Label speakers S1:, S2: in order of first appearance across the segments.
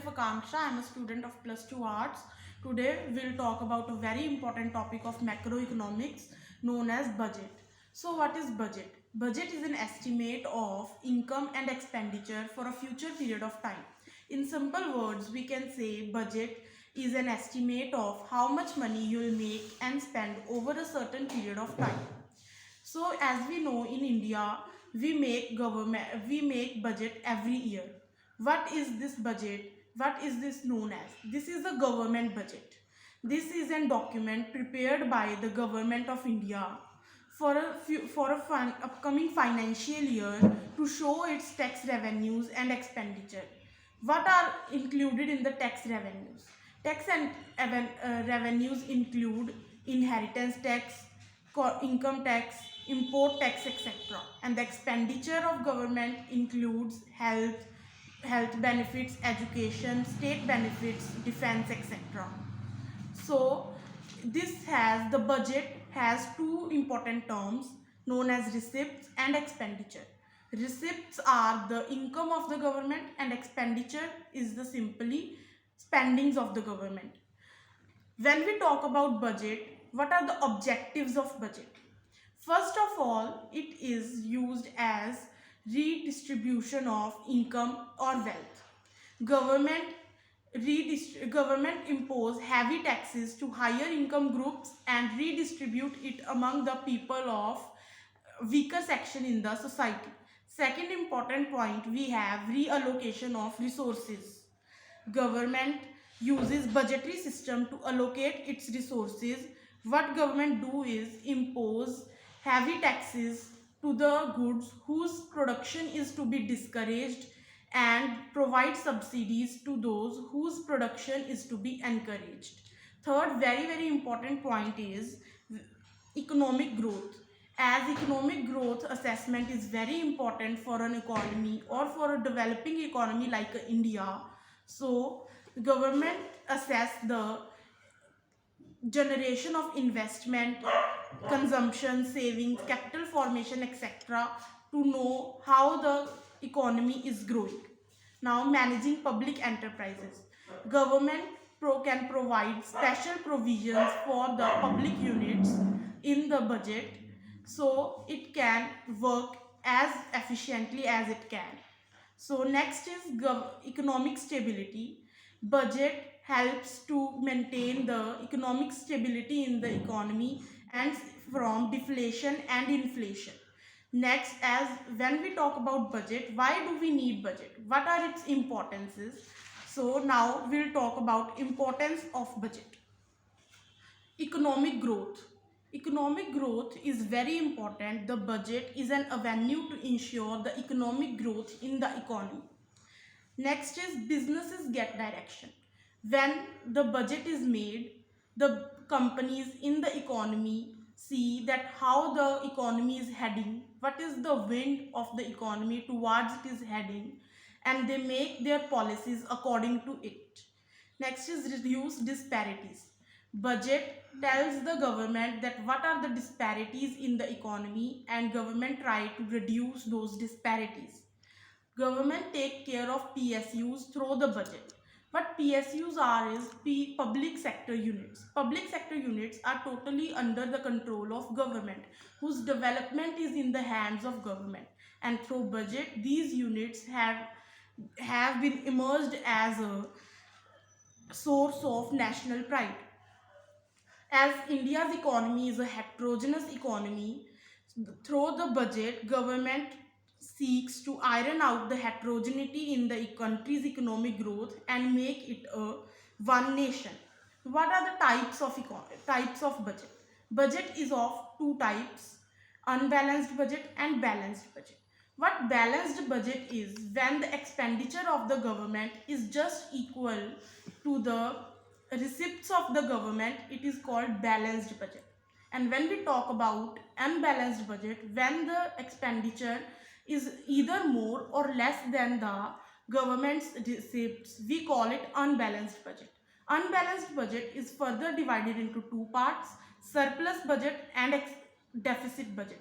S1: myself Akanksha. I am a student of Plus 2 Arts. Today we'll talk about a very important topic of macroeconomics known as budget. So what is budget? Budget is an estimate of income and expenditure for a future period of time. In simple words, we can say budget is an estimate of how much money you will make and spend over a certain period of time. So as we know, in India, we make budget every year. What is this budget? What is this known as? This is the government budget. This is a document prepared by the government of India for a upcoming financial year to show its tax revenues and expenditure. What are included in the tax revenues? Tax and revenues include inheritance tax, income tax, import tax, etc. And the expenditure of government includes health benefits, education, state benefits, defense, etc. So the budget has two important terms known as receipts and expenditure. Receipts are the income of the government and expenditure is the simply spendings of the government. When we talk about budget, what are the objectives of budget? First of all, it is used as redistribution of income or wealth. Government impose heavy taxes to higher income groups and redistribute it among the people of weaker section in the society. Second important point, we have reallocation of resources. Government uses budgetary system to allocate its resources. What government do is impose heavy taxes to the goods whose production is to be discouraged and provide subsidies to those whose production is to be encouraged. Third very important point is economic growth. As economic growth assessment is very important for an economy or for a developing economy like India, so the government assess the generation of investment, consumption, savings, capital formation, etc. to know how the economy is growing. Now, managing public enterprises. Government can provide special provisions for the public units in the budget so it can work as efficiently as it can. So next is economic stability. Budget helps to maintain the economic stability in the economy and from deflation and inflation. Next, as when we talk about budget, why do we need budget? What are its importances? So now we'll talk about importance of budget. Economic growth. Economic growth is very important. The budget is an avenue to ensure the economic growth in the economy. Next is businesses get direction. When the budget is made, the companies in the economy see that how the economy is heading, what is the wind of the economy towards it is heading, and they make their policies according to it. Next is reduce disparities. Budget tells the government that what are the disparities in the economy and government try to reduce those disparities. Government take care of PSUs through the budget. What PSUs are is public sector units. Public sector units are totally under the control of government, whose development is in the hands of government. And through budget, these units have been emerged as a source of national pride. As India's economy is a heterogeneous economy, through the budget, government seeks to iron out the heterogeneity in the country's economic growth and make it a one nation. What are the types of budget? Budget is of two types: unbalanced budget and balanced budget. What balanced budget is when the expenditure of the government is just equal to the receipts of the government, it is called balanced budget. And when we talk about unbalanced budget, when the expenditure is either more or less than the government's receipts, we call it unbalanced budget. Unbalanced budget is further divided into two parts: surplus budget and deficit budget.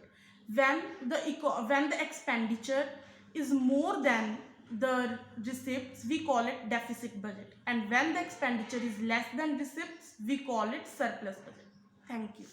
S1: When the expenditure is more than the receipts, we call it deficit budget. And when the expenditure is less than receipts, we call it surplus budget. Thank you.